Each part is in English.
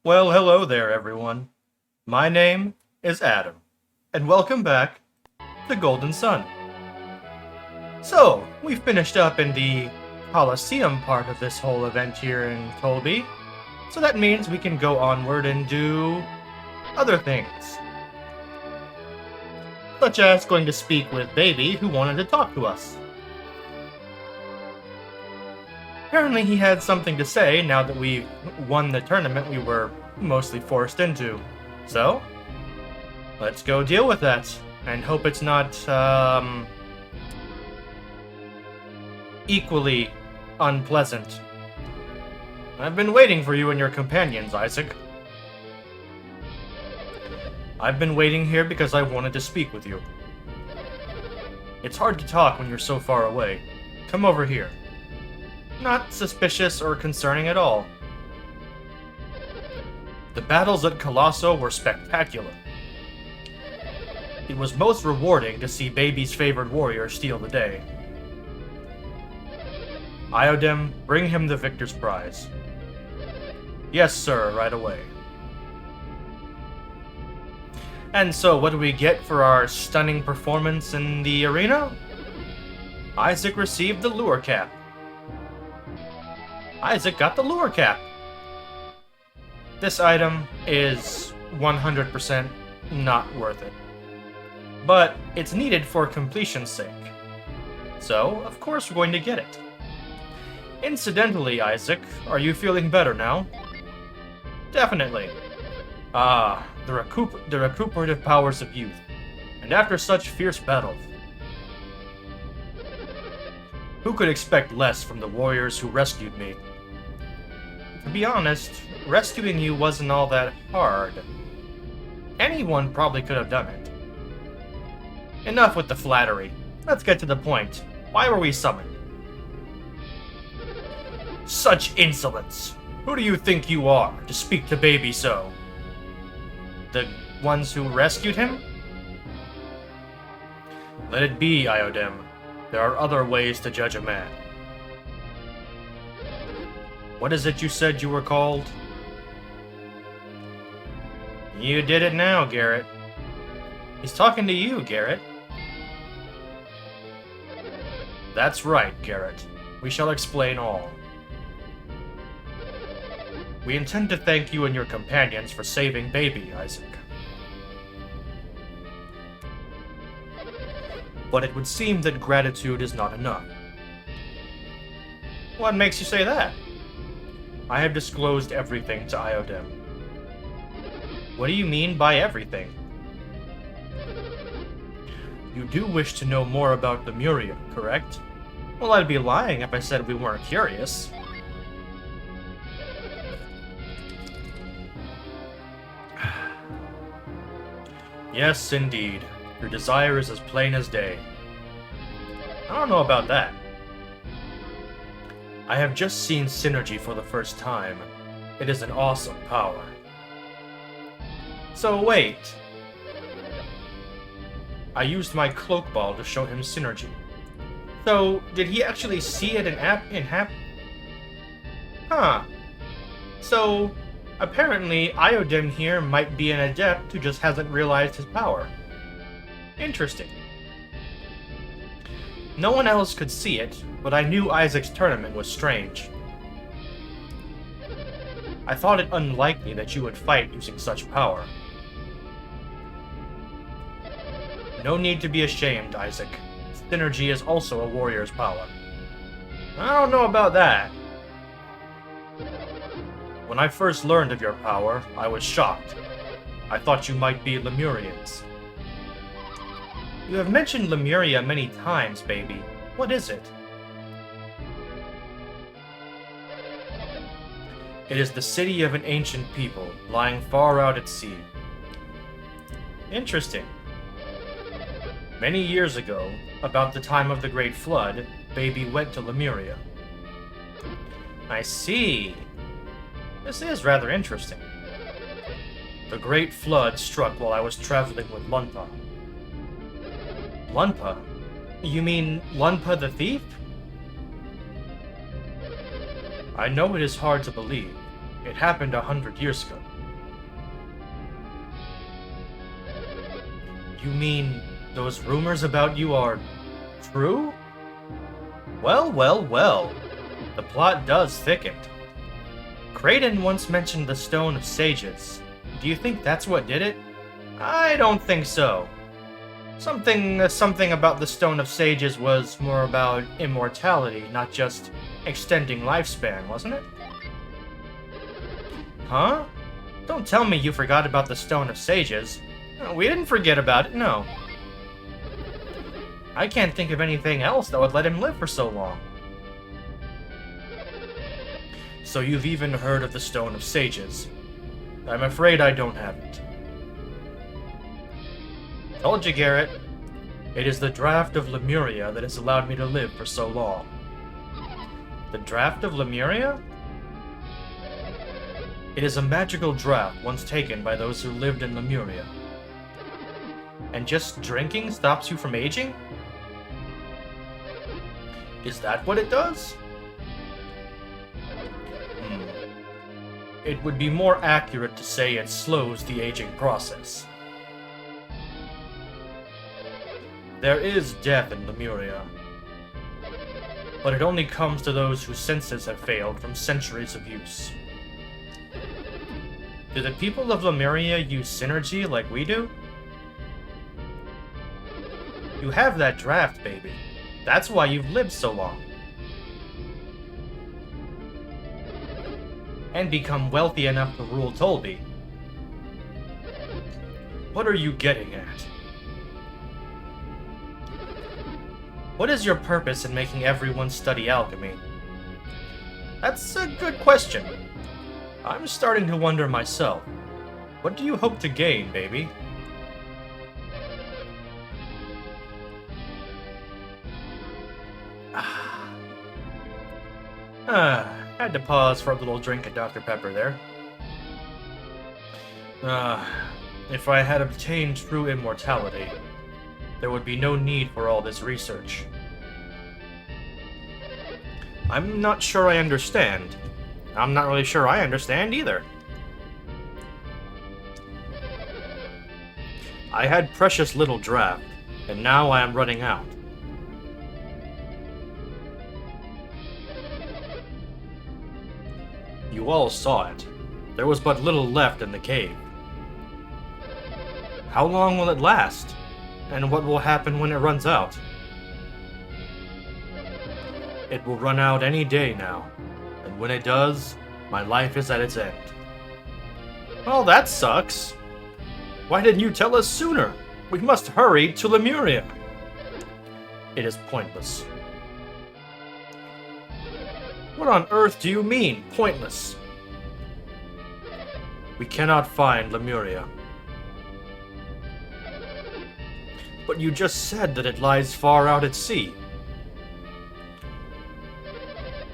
Well, hello there, everyone. My name is Adam, and welcome back to the Golden Sun. So, we finished up in the Coliseum part of this whole event here in Colby, so that means we can go onward and do other things. Such as going to speak with Baby, who wanted to talk to us. Apparently he had something to say now that we won the tournament we were mostly forced into. So, let's go deal with that, and hope it's not, equally unpleasant. I've been waiting for you and your companions, Isaac. I've been waiting here because I wanted to speak with you. It's hard to talk when you're so far away. Come over here. Not suspicious or concerning at all. The battles at Colosso were spectacular. It was most rewarding to see Baby's favored warrior steal the day. Iodem, bring him the victor's prize. Yes, sir, right away. And so, what do we get for our stunning performance in the arena? Isaac received the lure cap. Isaac got the lure cap. This item is 100% not worth it. But it's needed for completion's sake. So, of course we're going to get it. Incidentally, Isaac, are you feeling better now? Definitely. Ah, the recuperative powers of youth. And after such fierce battles. Who could expect less from the warriors who rescued me? To be honest, rescuing you wasn't all that hard. Anyone probably could have done it. Enough with the flattery. Let's get to the point. Why were we summoned? Such insolence! Who do you think you are, to speak to Baby so? The ones who rescued him? Let it be, Iodem. There are other ways to judge a man. What is it you said you were called? You did it now, Garrett. He's talking to you, Garrett. That's right, Garrett. We shall explain all. We intend to thank you and your companions for saving Baby, Isaac. But it would seem that gratitude is not enough. What makes you say that? I have disclosed everything to Iodem. What do you mean by everything? You do wish to know more about Lemuria, correct? Well, I'd be lying if I said we weren't curious. Yes, indeed. Your desire is as plain as day. I don't know about that. I have just seen Synergy for the first time. It is an awesome power. So wait. I used my cloak ball to show him Synergy. So, did he actually see it in Huh. So, apparently Iodem here might be an adept who just hasn't realized his power. Interesting. No one else could see it, but I knew Isaac's tournament was strange. I thought it unlikely that you would fight using such power. No need to be ashamed, Isaac. Synergy is also a warrior's power. I don't know about that. When I first learned of your power, I was shocked. I thought you might be Lemurians. You have mentioned Lemuria many times, Baby. What is it? It is the city of an ancient people, lying far out at sea. Interesting. Many years ago, about the time of the Great Flood, Baby went to Lemuria. I see. This is rather interesting. The Great Flood struck while I was traveling with Lunpa. Lunpa? You mean Lunpa the thief? I know it is hard to believe. It happened 100 years ago. You mean those rumors about you are true? Well, well, well. The plot does thicken. Creighton once mentioned the Stone of Sages. Do you think that's what did it? I don't think so. Something about the Stone of Sages was more about immortality, not just extending lifespan, wasn't it? Huh? Don't tell me you forgot about the Stone of Sages. We didn't forget about it, no. I can't think of anything else that would let him live for so long. So you've even heard of the Stone of Sages. I'm afraid I don't have it. Told you, Garrett. It is the draft of Lemuria that has allowed me to live for so long. The draft of Lemuria? It is a magical draft once taken by those who lived in Lemuria. And just drinking stops you from aging? Is that what it does? It would be more accurate to say it slows the aging process. There is death in Lemuria, but it only comes to those whose senses have failed from centuries of use. Do the people of Lemuria use synergy like we do? You have that draft, baby. That's why you've lived so long. And become wealthy enough to rule Tolby. What are you getting at? What is your purpose in making everyone study alchemy? That's a good question. I'm starting to wonder myself. What do you hope to gain, baby? Had to pause for a little drink of Dr. Pepper there. If I had obtained true immortality, there would be no need for all this research. I'm not sure I understand. I'm not really sure I understand either. I had precious little draft, and now I am running out. You all saw it. There was but little left in the cave. How long will it last? And what will happen when it runs out? It will run out any day now, and when it does, my life is at its end. Well, that sucks. Why didn't you tell us sooner? We must hurry to Lemuria. It is pointless. What on earth do you mean, pointless? We cannot find Lemuria. But you just said that it lies far out at sea.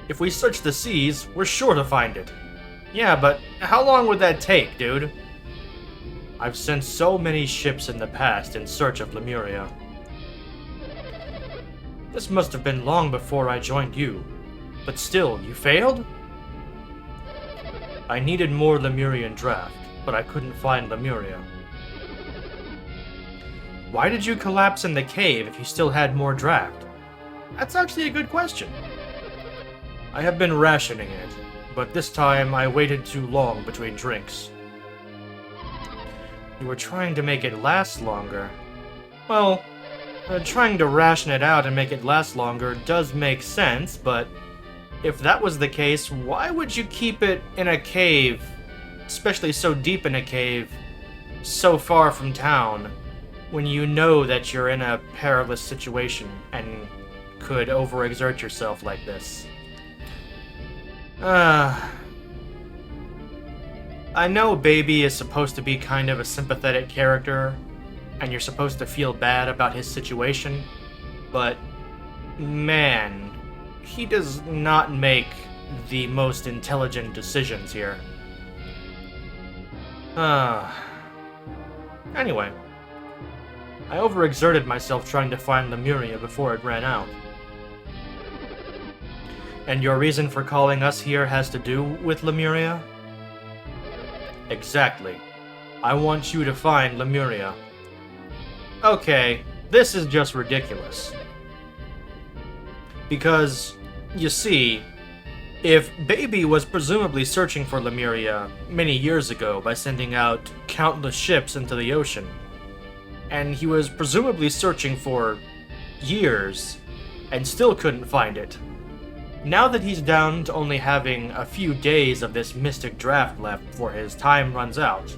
If we search the seas, we're sure to find it. Yeah, but how long would that take, dude? I've sent so many ships in the past in search of Lemuria. This must have been long before I joined you. But still, you failed? I needed more Lemurian draft, but I couldn't find Lemuria. Why did you collapse in the cave if you still had more draft? That's actually a good question. I have been rationing it, but this time I waited too long between drinks. You were trying to make it last longer. Well, trying to ration it out and make it last longer does make sense, but if that was the case, why would you keep it in a cave, especially so deep in a cave, so far from town, when you know that you're in a perilous situation and could overexert yourself like this? I know Baby is supposed to be kind of a sympathetic character, and you're supposed to feel bad about his situation, but man, he does not make the most intelligent decisions here. Anyway, I overexerted myself trying to find Lemuria before it ran out. And your reason for calling us here has to do with Lemuria? Exactly. I want you to find Lemuria. Okay, this is just ridiculous. Because, you see, if Baby was presumably searching for Lemuria many years ago by sending out countless ships into the ocean, and he was presumably searching for years and still couldn't find it, now that he's down to only having a few days of this mystic draft left before his time runs out,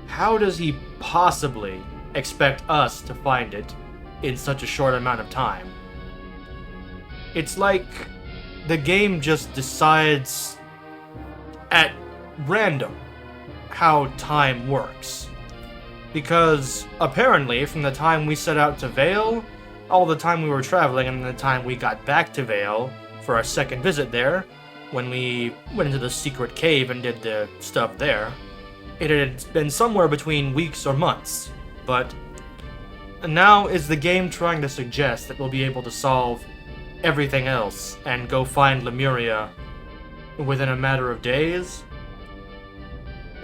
how does he possibly expect us to find it in such a short amount of time? It's like the game just decides at random how time works. Because apparently, from the time we set out to Vale, all the time we were traveling, and the time we got back to Vale for our second visit there, when we went into the secret cave and did the stuff there, it had been somewhere between weeks or months. But now is the game trying to suggest that we'll be able to solve everything else and go find Lemuria within a matter of days?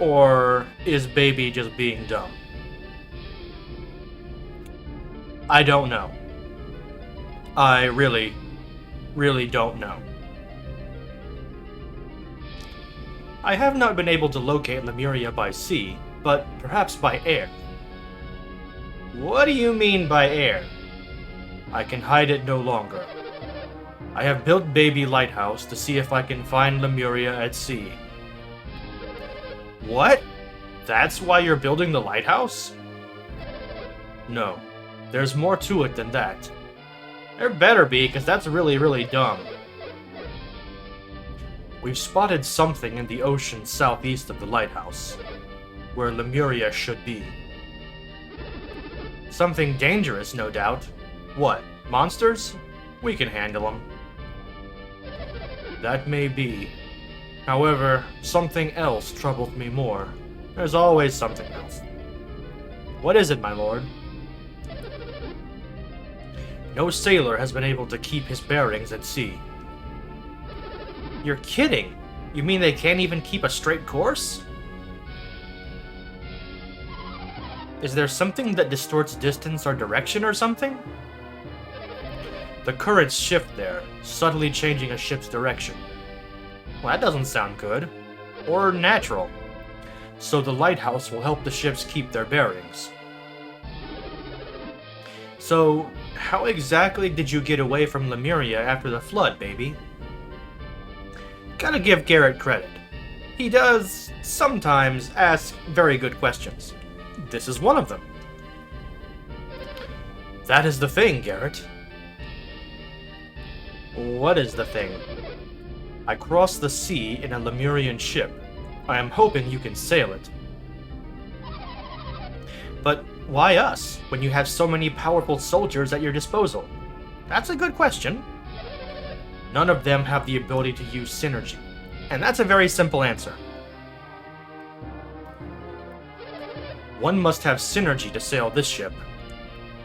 Or is Baby just being dumb? I don't know. I really don't know. I have not been able to locate Lemuria by sea, but perhaps by air. What do you mean by air? I can hide it no longer. I have built Baby Lighthouse to see if I can find Lemuria at sea. What? That's why you're building the lighthouse? No. There's more to it than that. There better be, because that's really dumb. We've spotted something in the ocean southeast of the lighthouse, where Lemuria should be. Something dangerous, no doubt. What, monsters? We can handle them. That may be. However, something else troubled me more. There's always something else. What is it, my lord? No sailor has been able to keep his bearings at sea. You're kidding! You mean they can't even keep a straight course? Is there something that distorts distance or direction or something? The currents shift there, subtly changing a ship's direction. Well, that doesn't sound good. Or natural. So the lighthouse will help the ships keep their bearings. So, how exactly did you get away from Lemuria after the flood, Baby? Gotta give Garrett credit. He does sometimes ask very good questions. This is one of them. That is the thing, Garrett. What is the thing? I crossed the sea in a Lemurian ship. I am hoping you can sail it. But why us, when you have so many powerful soldiers at your disposal? That's a good question. None of them have the ability to use synergy, and that's a very simple answer. One must have synergy to sail this ship.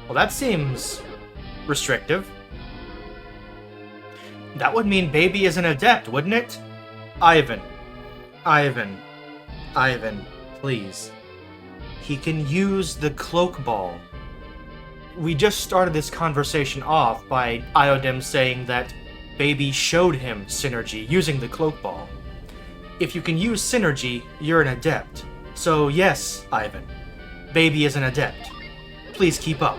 Well, that seems restrictive. That would mean Baby is an adept, wouldn't it? Ivan, please. He can use the cloak ball. We just started this conversation off by Iodem saying that Baby showed him synergy using the cloak ball. If you can use synergy, you're an adept. So yes, Ivan, Baby is an adept. Please keep up.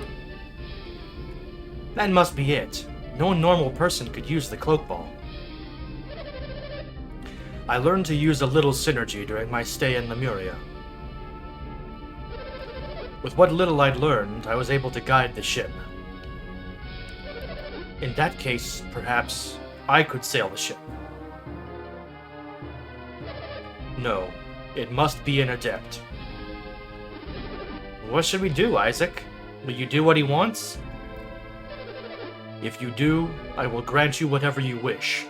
That must be it. No normal person could use the cloak ball. I learned to use a little synergy during my stay in Lemuria. With what little I'd learned, I was able to guide the ship. In that case, perhaps I could sail the ship. No, it must be an adept. What should we do, Isaac? Will you do what he wants? If you do, I will grant you whatever you wish.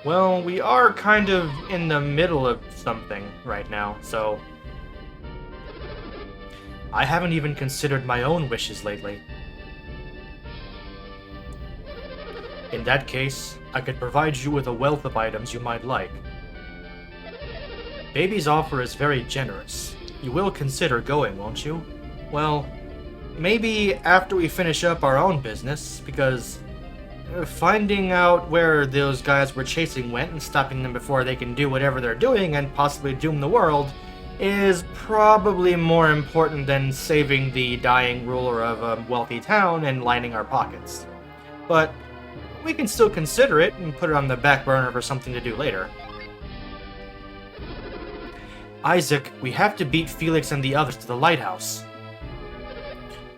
Well, we are kind of in the middle of something right now, so... I haven't even considered my own wishes lately. In that case, I could provide you with a wealth of items you might like. Baby's offer is very generous. You will consider going, won't you? Well, maybe after we finish up our own business, because finding out where those guys we're chasing went and stopping them before they can do whatever they're doing and possibly doom the world is probably more important than saving the dying ruler of a wealthy town and lining our pockets. But we can still consider it and put it on the back burner for something to do later. Isaac, we have to beat Felix and the others to the Lighthouse.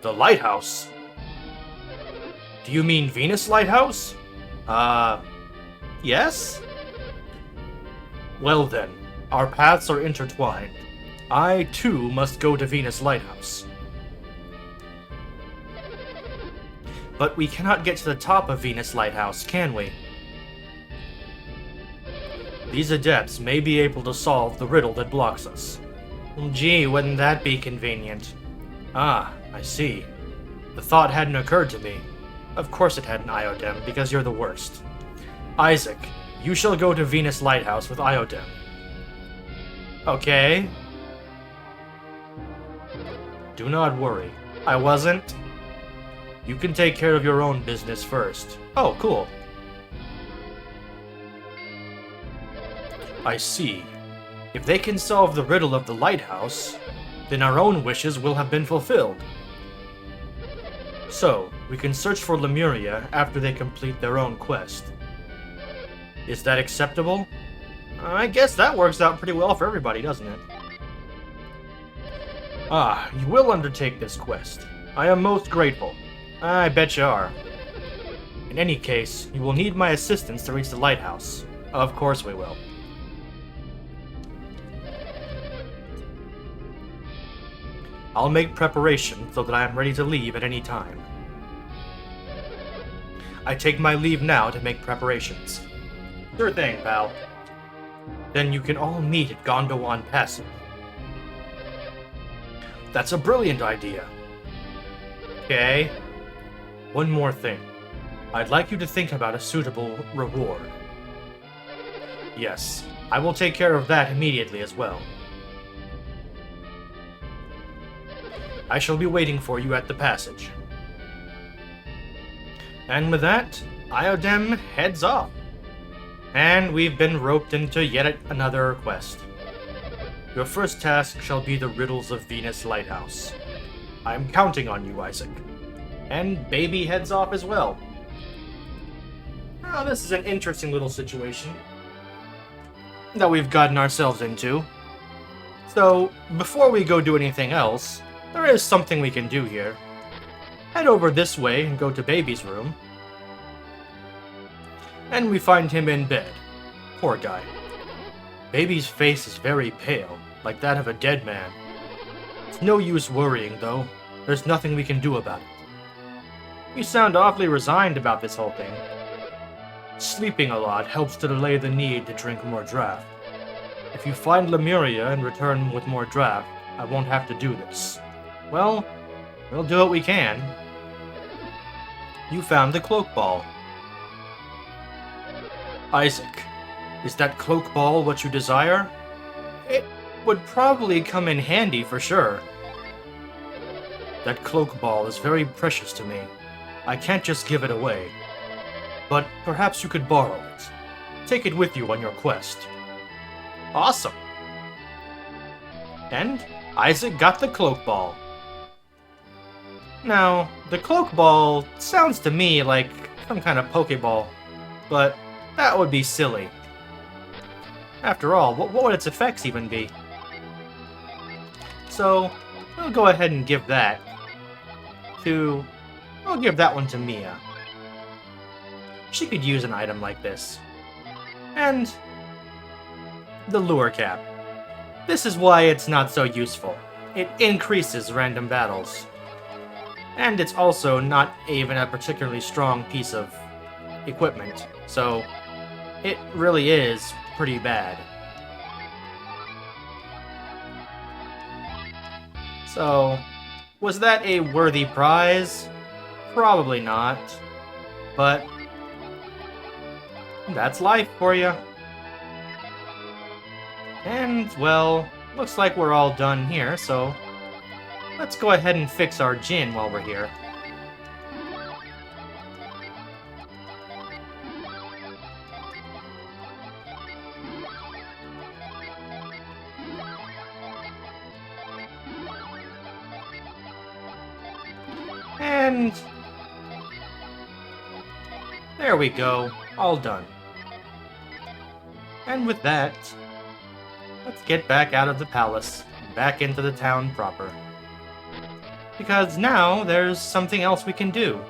The Lighthouse? Do you mean Venus Lighthouse? Yes? Well then, our paths are intertwined. I, too, must go to Venus Lighthouse. But we cannot get to the top of Venus Lighthouse, can we? These adepts may be able to solve the riddle that blocks us. Gee, wouldn't that be convenient? Ah, I see. The thought hadn't occurred to me. Of course it hadn't, Iodem, because you're the worst. Isaac, you shall go to Venus Lighthouse with Iodem. Okay. Do not worry. I wasn't. You can take care of your own business first. Oh, cool. I see. If they can solve the riddle of the lighthouse, then our own wishes will have been fulfilled. So, we can search for Lemuria after they complete their own quest. Is that acceptable? I guess that works out pretty well for everybody, doesn't it? Ah, you will undertake this quest. I am most grateful. I bet you are. In any case, you will need my assistance to reach the lighthouse. Of course we will. I'll make preparation so that I am ready to leave at any time. I take my leave now to make preparations. Sure thing, pal. Then you can all meet at Gondowan Passage. That's a brilliant idea. Okay. One more thing. I'd like you to think about a suitable reward. Yes, I will take care of that immediately as well. I shall be waiting for you at the passage. And with that, Iodem heads off. And we've been roped into yet another quest. Your first task shall be the Riddles of Venus Lighthouse. I'm counting on you, Isaac. And Baby heads off as well. Oh, this is an interesting little situation that we've gotten ourselves into. So, before we go do anything else, there is something we can do here. Head over this way and go to Baby's room. And we find him in bed. Poor guy. Baby's face is very pale, like that of a dead man. It's no use worrying, though. There's nothing we can do about it. You sound awfully resigned about this whole thing. Sleeping a lot helps to delay the need to drink more draft. If you find Lemuria and return with more draft, I won't have to do this. Well, we'll do what we can. You found the cloak ball. Isaac, is that cloak ball what you desire? It would probably come in handy for sure. That cloak ball is very precious to me. I can't just give it away. But perhaps you could borrow it. Take it with you on your quest. Awesome. And Isaac got the cloak ball. Now, the cloak ball sounds to me like some kind of Pokeball, but that would be silly. After all, what would its effects even be? So, we'll go ahead and give that to... I'll give that one to Mia. She could use an item like this. And the lure cap. This is why it's not so useful. It increases random battles. And it's also not even a particularly strong piece of equipment, so it really is pretty bad. So, was that a worthy prize? Probably not. But that's life for you. And, well, looks like we're all done here, so let's go ahead and fix our gin while we're here. And there we go, all done. And with that, let's get back out of the palace, and back into the town proper. Because now there's something else we can do.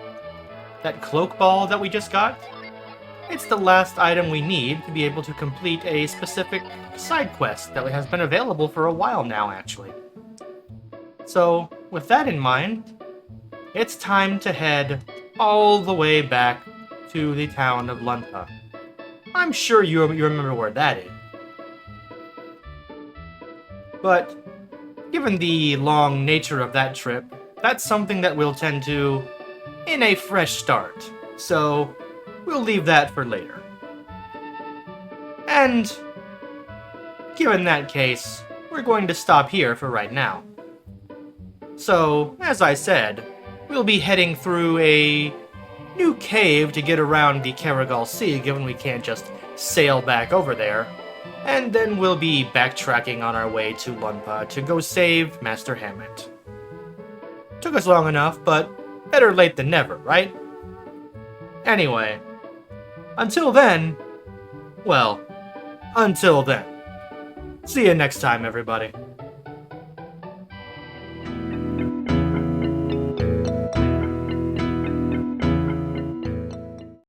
That cloak ball that we just got, it's the last item we need to be able to complete a specific side quest that has been available for a while now, actually. So, with that in mind, it's time to head all the way back to the town of Lunpa. I'm sure you remember where that is. But, given the long nature of that trip, that's something that we'll tend to in a fresh start. So, we'll leave that for later. And, given that case, we're going to stop here for right now. So, as I said, we'll be heading through a new cave to get around the Karagal Sea, given we can't just sail back over there. And then we'll be backtracking on our way to Lunpa to go save Master Hammett. Took us long enough, but better late than never, right? Anyway, until then, well, until then. See you next time, everybody.